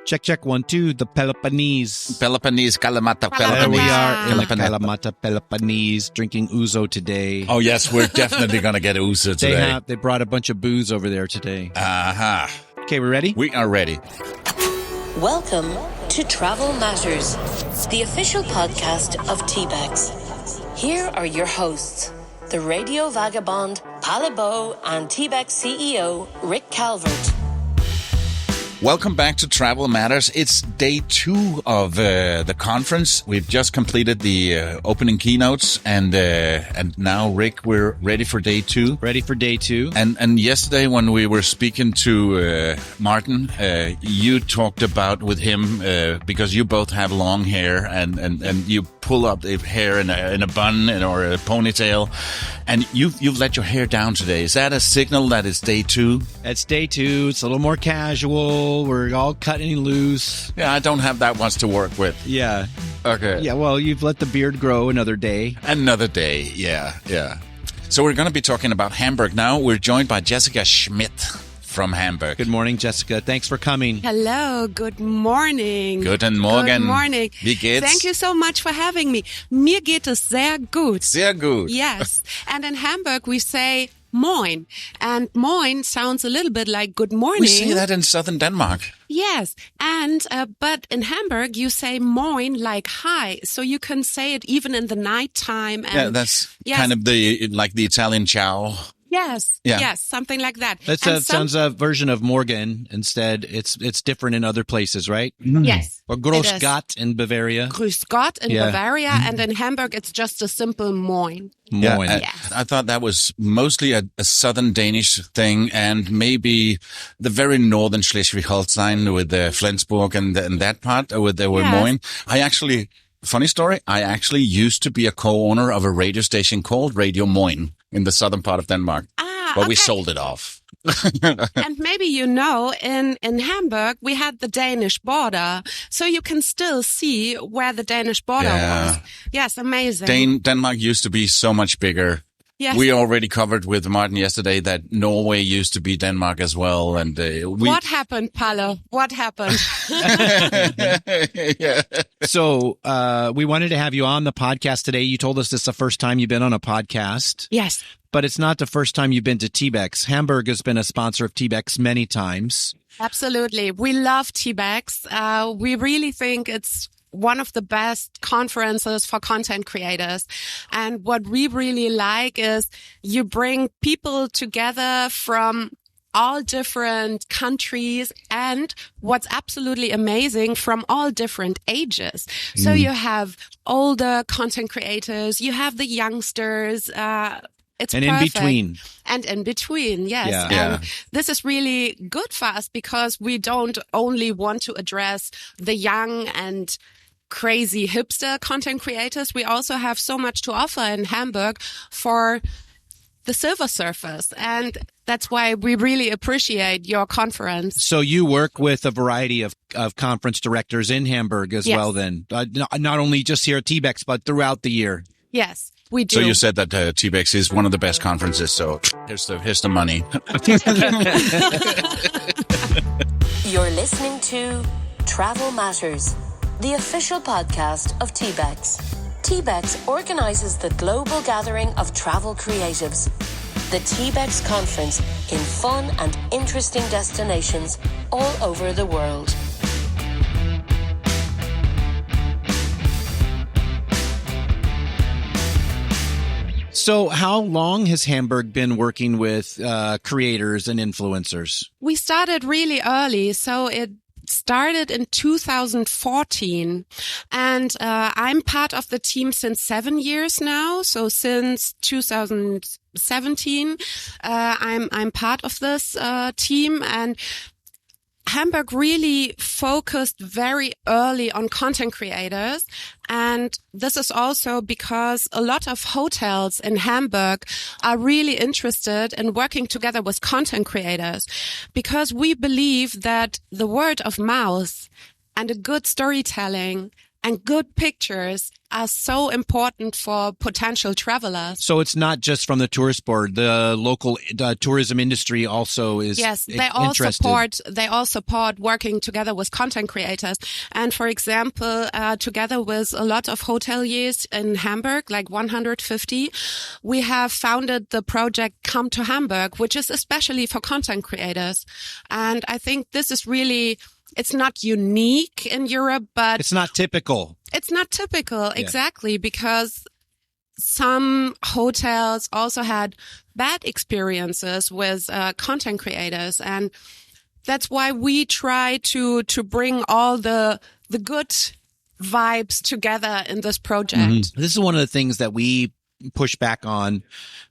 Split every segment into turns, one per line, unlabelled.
Check, check, 1, 2, the Peloponnese.
Kalamata,
There we are in the
Kalamata.
Kalamata, Peloponnese, drinking ouzo today.
Oh, yes, we're definitely going to get ouzo today.
They brought a bunch of booze over there today.
Aha.
Okay, we ready?
We are ready.
Welcome to Travel Matters, the official podcast of TBEX. Here are your hosts, the radio vagabond Palabo and TBEX CEO Rick Calvert.
Welcome back to Travel Matters. It's day 2 of the conference. We've just completed the opening keynotes, and now, Rick, we're ready for day 2.
Ready for day 2.
And yesterday, when we were speaking to Martin, you talked about with him because you both have long hair, and you pull up the hair in a bun or a ponytail, and you've let your hair down today. Is that a signal that it's day 2?
It's day 2. It's a little more casual. We're all cutting loose.
Yeah, I don't have that much to work with.
Yeah.
Okay.
Yeah, well, you've let the beard grow another day.
Another day, yeah. So we're going to be talking about Hamburg now. We're joined by Jessica Schmidt from Hamburg.
Good morning, Jessica. Thanks for coming.
Hello, good morning.
Guten Morgen.
Good morning.
Wie geht's?
Thank you so much for having me. Mir geht es sehr gut.
Sehr gut.
Yes. And in Hamburg we say mojn. And mojn sounds a little bit like good morning.
We see that in southern Denmark.
Yes. And, but in Hamburg you say mojn like hi. So you can say it even in the nighttime. And
Yeah, that's kind of like the Italian ciao.
Yes.
Yeah.
Yes. Something like that.
That sounds a version of Morgan instead. It's different in other places, right?
Yes.
Or Groß Gott in Bavaria.
Grüß Gott in
Yeah.
Bavaria. And in Hamburg it's just a simple mojn.
Moin.
Yeah, I thought that was mostly a southern Danish thing, and maybe the very northern Schleswig-Holstein with the Flensburg and that part with the Moin. Funny story, I actually used to be a co-owner of a radio station called Radio Moin in the southern part of Denmark, but we sold it off.
And maybe in Hamburg we had the Danish border, so you can still see where the Danish border was. Yes, amazing.
Denmark used to be so much bigger.
Yes.
We already covered with Martin yesterday that Norway used to be Denmark as well. And
what happened, Paolo? What happened?
Yeah.
So we wanted to have you on the podcast today. You told us this is the first time you've been on a podcast.
Yes.
But it's not the first time you've been to TBEX. Hamburg has been a sponsor of TBEX many times.
Absolutely. We love TBEX. We really think it's one of the best conferences for content creators. And what we really like is you bring people together from all different countries and what's absolutely amazing, from all different ages. So you have older content creators, you have the youngsters, it's
And
perfect.
in between.
Yes.
Yeah.
And this is really good for us because we don't only want to address the young and crazy hipster content creators. We also have so much to offer in Hamburg for the silver surfers. And that's why we really appreciate your conference.
So you work with a variety of conference directors in Hamburg as well then. Not only just here at TBEX, but throughout the year.
Yes, we do.
So you said that TBEX is one of the best conferences. So here's the money.
You're listening to Travel Matters, the official podcast of TBEX. TBEX organizes the global gathering of travel creatives. The TBEX conference in fun and interesting destinations all over the world.
So how long has Hamburg been working with creators and influencers?
We started really early, so it started in 2014, and I'm part of the team since 7 years now. So since 2017, I'm part of this team, and Hamburg really focused very early on content creators. And this is also because a lot of hotels in Hamburg are really interested in working together with content creators, because we believe that the word of mouth and a good storytelling and good pictures are so important for potential travelers.
So it's not just from the tourist board. The local tourism industry also is interested.
They all support working together with content creators. And for example, together with a lot of hoteliers in Hamburg, like 150, we have founded the project Come to Hamburg, which is especially for content creators. And I think this is really, it's not unique in Europe, but
it's not typical.
It's not typical, exactly, because some hotels also had bad experiences with content creators. And that's why we try to bring all the good vibes together in this project.
Mm-hmm. This is one of the things that we push back on,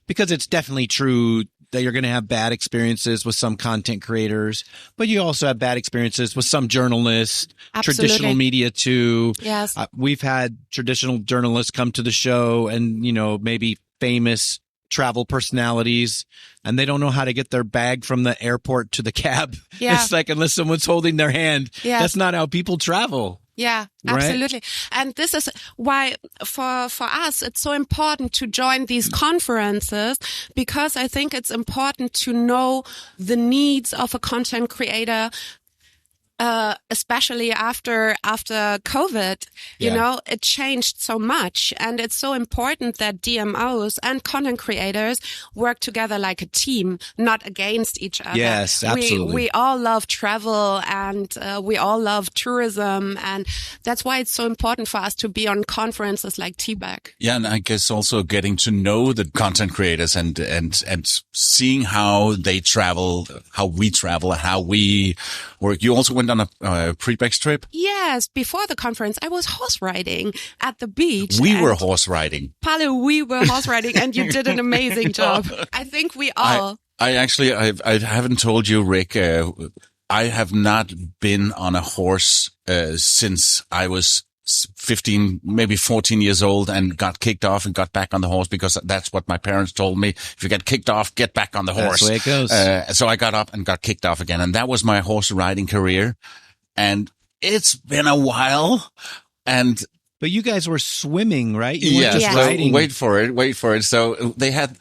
because it's definitely true that you're going to have bad experiences with some content creators, but you also have bad experiences with some journalists, traditional media too.
Yes.
We've had traditional journalists come to the show and, maybe famous travel personalities, and they don't know how to get their bag from the airport to the cab.
Yeah.
It's like, unless someone's holding their hand, that's not how people travel.
Yeah, absolutely. Right? And this is why for us, it's so important to join these conferences, because I think it's important to know the needs of a content creator, especially after COVID, it changed so much. And it's so important that DMOs and content creators work together like a team, not against each other.
Yes, absolutely.
We all love travel, and we all love tourism. And that's why it's so important for us to be on conferences like TBEX.
Yeah. And I guess also getting to know the content creators and seeing how they travel, how we travel, how we work. You also went on a pre-BEX trip?
Yes, before the conference, I was horse riding at the beach.
We were horse riding.
Paolo, we were horse riding, and you did an amazing job. I think we all.
I haven't told you, Rick. I have not been on a horse since I was 15, maybe 14 years old, and got kicked off and got back on the horse, because that's what my parents told me. If you get kicked off, get back on the horse.
That's the way it goes.
So I got up and got kicked off again. And that was my horse riding career. And it's been a while.
But you guys were swimming, right? You
weren't
just riding.
Wait for it. So they had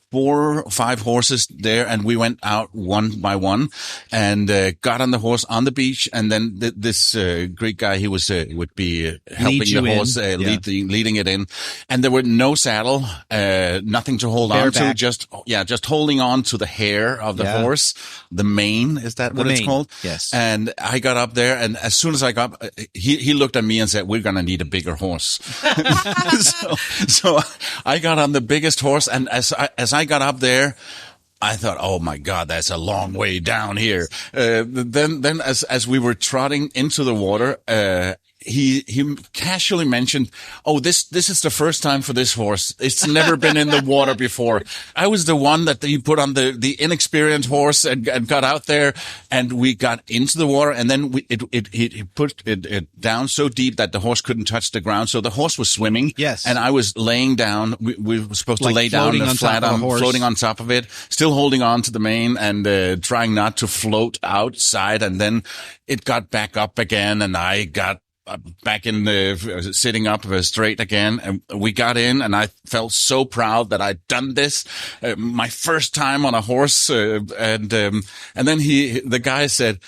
4 or 5 horses there, and we went out one by one and got on the horse on the beach. And then this Greek guy, he would be helping the horse, leading it in. And there were no saddle, nothing to hold on to, just holding on to the hair of the horse. The mane, is that what it's called?
Yes.
And I got up there, and as soon as I got up, he looked at me and said, "We're going to need a bigger horse." so I got on the biggest horse, and as I got up there, I thought, "Oh my God, that's a long way down here." Then as we were trotting into the water, he casually mentioned, "Oh, this is the first time for this horse. It's never been in the water before." I was the one that he put on the inexperienced horse and got out there, and we got into the water, and then he put it down so deep that the horse couldn't touch the ground. So the horse was swimming.
Yes.
And I was laying down. We were supposed to lay down flat on, floating on top of it, still holding on to the mane and trying not to float outside. And then it got back up again, and I got back in the sitting up straight again, and we got in, and I felt so proud that I'd done this, my first time on a horse, and then the guy said,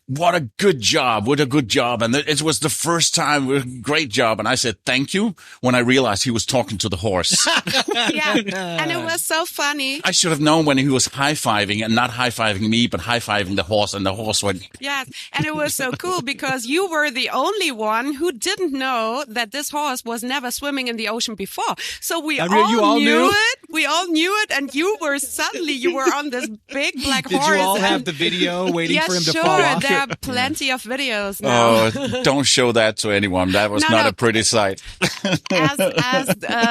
"What a good job. What a good job." And it was the first time. Great job. And I said, "Thank you," when I realized he was talking to the horse.
Yeah. And it was so funny.
I should have known when he was high-fiving, and not high-fiving me, but high-fiving the horse, and the horse went.
Yes. And it was so cool, because you were the only one who didn't know that this horse was never swimming in the ocean before. So we all knew it. We all knew it. And you were on this big black horse.
Did you all have the video waiting for him to fall off?
There are plenty of videos now.
Oh, don't show that to anyone. That was not a pretty sight.
As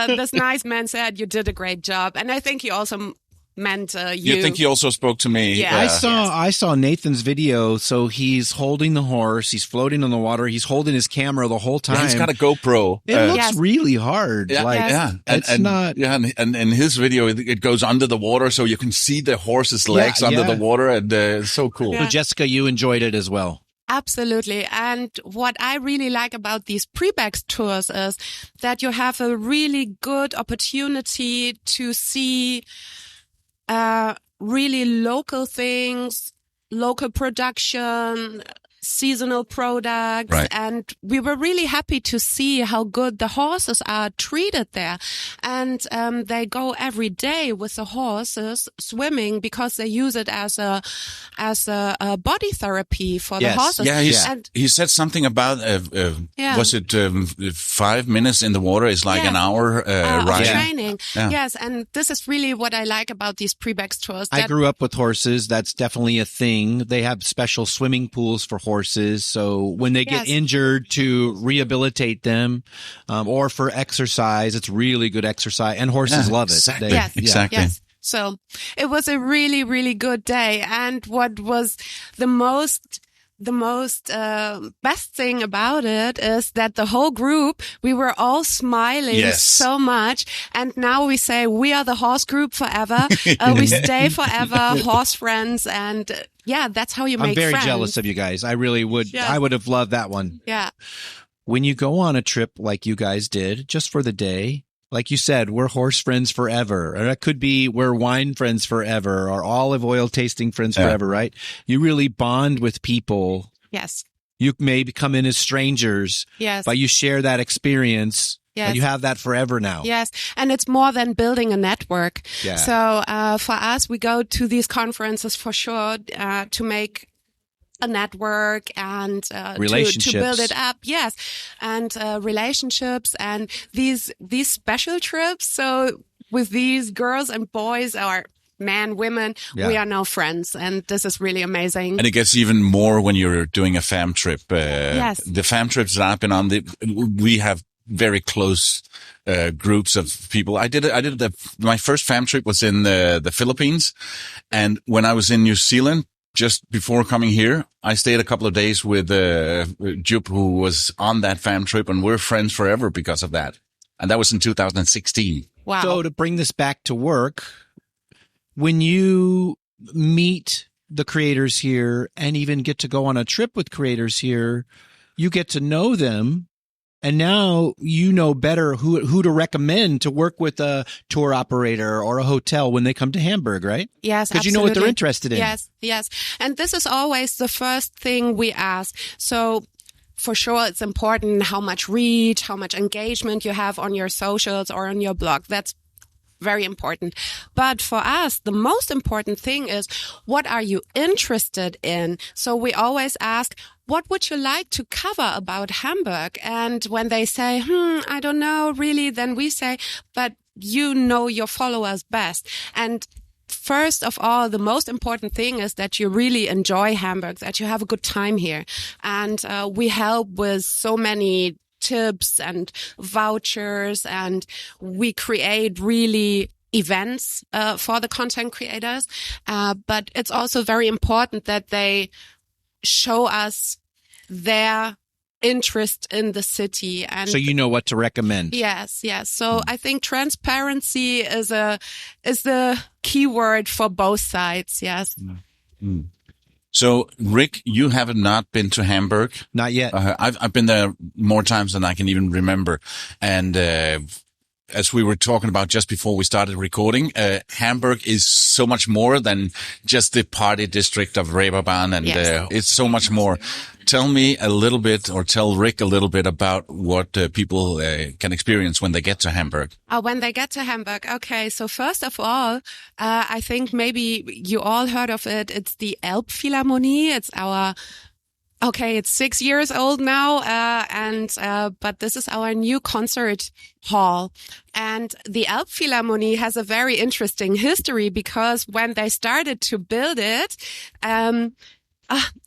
this nice man said, you did a great job. And I think he also meant you.
You think he also spoke to me?
Yeah.
I saw Nathan's video. So he's holding the horse. He's floating on the water. He's holding his camera the whole time.
Yeah, he's got a GoPro.
It looks really hard.
Yeah, and in his video, it goes under the water, so you can see the horse's legs under the water, and it's so cool.
So Jessica, you enjoyed it as well.
Absolutely. And what I really like about these pre-BEX tours is that you have a really good opportunity to see really local things, local production, seasonal products.
Right.
And we were really happy to see how good the horses are treated there. And they go every day with the horses swimming because they use it as a body therapy for the horses.
Yeah, he said something about was it 5 minutes in the water is like an hour riding?
Training. Yeah. Yes, and this is really what I like about these pre-BEX tours.
I grew up with horses. That's definitely a thing. They have special swimming pools for horses. So when they get injured, to rehabilitate them, or for exercise, it's really good exercise, and horses love it.
Exactly. Exactly.
Yes. So it was a really, really good day. And what was the most best thing about it is that the whole group, we were all smiling so much. And now we say, we are the horse group forever. We stay forever, horse friends. And that's how you make friends.
I'm very jealous of you guys. I really would. I would have loved that one.
Yeah.
When you go on a trip like you guys did, just for the day, like you said, we're horse friends forever. Or it could be we're wine friends forever, or olive oil tasting friends forever, right? You really bond with people.
Yes.
You may come in as strangers, but you share that experience. Yes. And you have that forever now.
Yes. And it's more than building a network. Yeah. So for us, we go to these conferences for sure to make a network and
relationships.
To build it up. Yes. And relationships and these special trips. So with these girls and boys, or men, women, we are now friends. And this is really amazing.
And it gets even more when you're doing a fam trip.
Yes.
The fam trips that I've been on, we have very close groups of people. My first fam trip was in the Philippines. And when I was in New Zealand, just before coming here, I stayed a couple of days with Jup, who was on that fam trip, and we're friends forever because of that. And that was in 2016.
Wow.
So to bring this back to work, when you meet the creators here and even get to go on a trip with creators here, you get to know them. And now you know better who to recommend to work with a tour operator or a hotel when they come to Hamburg, right?
Yes,
because you know what they're interested in.
Yes. And this is always the first thing we ask. So for sure, it's important how much reach, how much engagement you have on your socials or on your blog. That's very important. But for us, the most important thing is, what are you interested in? So we always ask, what would you like to cover about Hamburg? And when they say, I don't know really, then we say, but you know your followers best. And first of all, the most important thing is that you really enjoy Hamburg, that you have a good time here. And we help with so many tips and vouchers, and we create really events for the content creators. But it's also very important that they show us their interest in the city. And
so you know what to recommend.
Yes. So I think transparency is the key word for both sides. Yes.
Mm. So, Rick, you have not been to Hamburg?
Not yet.
I've been there more times than I can even remember. And as we were talking about just before we started recording, Hamburg is so much more than just the party district of Reeperbahn, and it's so much more. Tell me a little bit, or tell Rick a little bit about what people can experience when they get to Hamburg.
When they get to Hamburg. Okay. So first of all, I think maybe you all heard of it. It's the Elbphilharmonie. It's 6 years old now. But this is our new concert hall. And the Elbphilharmonie has a very interesting history, because when they started to build it,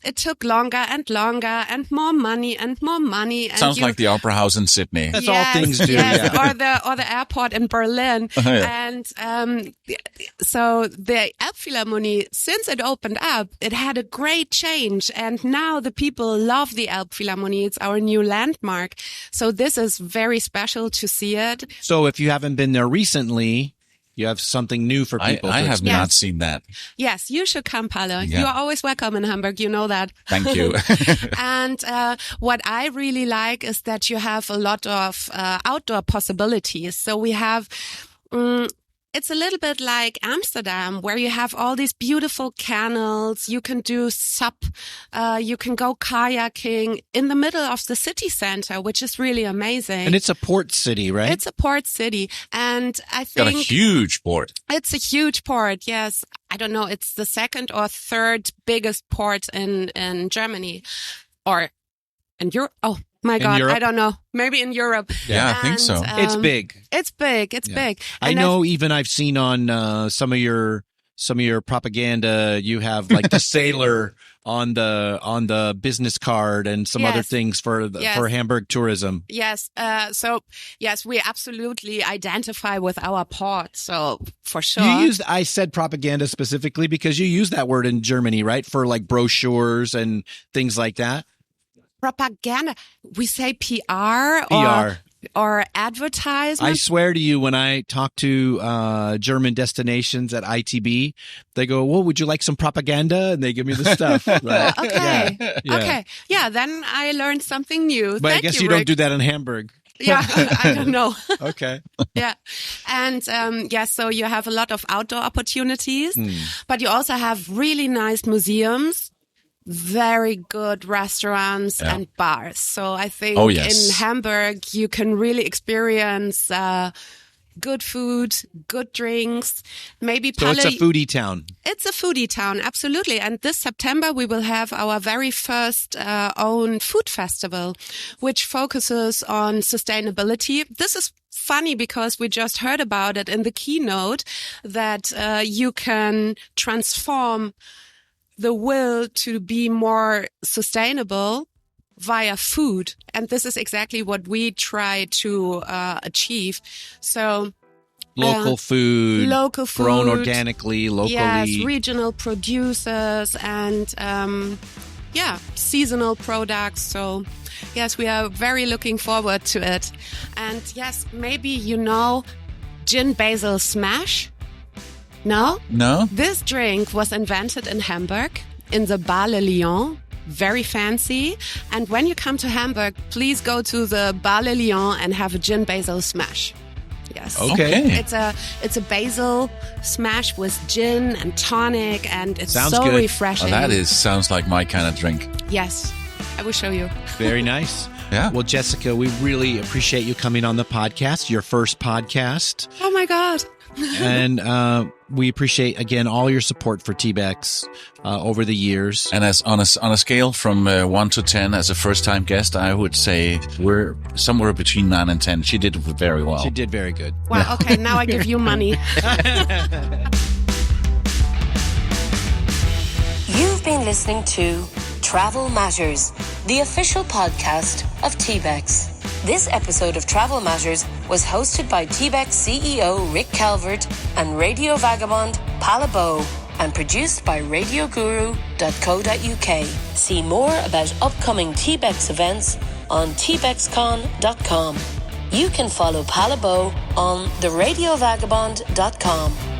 it took longer and longer, and more money and more money. And
sounds like the Opera House in Sydney.
That's all things do.
Yes, or the airport in Berlin. And so the Elbphilharmonie, since it opened up, it had a great change, and now the people love the Elbphilharmonie. It's our new landmark. So this is very special to see it.
So if you haven't been there recently, You have something new for people.
I have not seen that.
Yes, you should come, Paolo.
Yeah.
You are always welcome in Hamburg. You know that.
Thank you.
And what I really like is that you have a lot of outdoor possibilities. So we have... it's a little bit like Amsterdam, where you have all these beautiful canals. You can do you can go kayaking in the middle of the city center, which is really amazing.
And it's a port city, right?
It's a port city. And I think
Got a huge port.
It's a huge port. Yes. I don't know. It's the second or third biggest port in Germany or in Europe. Oh. My God, I don't know. Maybe in Europe.
Yeah, I think so.
It's big.
It's big. It's big.
I know. Even I've seen on some of your propaganda, you have like the sailor on the business card and some other things for Hamburg tourism.
Yes. So yes, we absolutely identify with our port. So for sure.
I said propaganda specifically because you use that word in Germany, right? For like brochures and things like that.
Propaganda. We say PR or advertisement.
I swear to you, when I talk to German destinations at ITB, they go, "Well, would you like some propaganda?" And they give me the stuff. Right?
Okay. Yeah. Okay. Yeah. Then I learned something new.
But I guess you don't do that in Hamburg.
Yeah, I don't know.
Okay.
Yeah. And so you have a lot of outdoor opportunities, but you also have really nice museums. Very good restaurants and bars. So I think in Hamburg, you can really experience good food, good drinks. Maybe
so it's a foodie town.
It's a foodie town, absolutely. And this September, we will have our very first own food festival, which focuses on sustainability. This is funny because we just heard about it in the keynote that you can transform the will to be more sustainable via food. And this is exactly what we try to achieve. So
local food, grown organically, locally.
Yes, regional producers and seasonal products. So yes, we are very looking forward to it. And yes, maybe gin basil smash. No? This drink was invented in Hamburg, in the Bar Le Lion. Very fancy. And when you come to Hamburg, please go to the Bar Le Lion and have a gin basil smash. Yes.
Okay.
It's a basil smash with gin and tonic, and it's
sounds
so
good.
refreshing.
Oh, sounds like my kind of drink.
Yes. I will show you.
Very nice.
Yeah.
Well, Jessica, we really appreciate you coming on the podcast, your first podcast.
Oh my God.
And we appreciate, again, all your support for TBEX over the years.
And as on a scale from 1 to 10 as a first-time guest, I would say we're somewhere between 9 and 10. She did very well.
She did very good.
Well, okay, now I give you money.
You've been listening to Travel Matters, the official podcast of TBEX. This episode of Travel Matters was hosted by TBEX CEO Rick Calvert and Radio Vagabond Palabo and produced by radioguru.co.uk. See more about upcoming TBEX events on tbexcon.com. You can follow Palabo on theradiovagabond.com.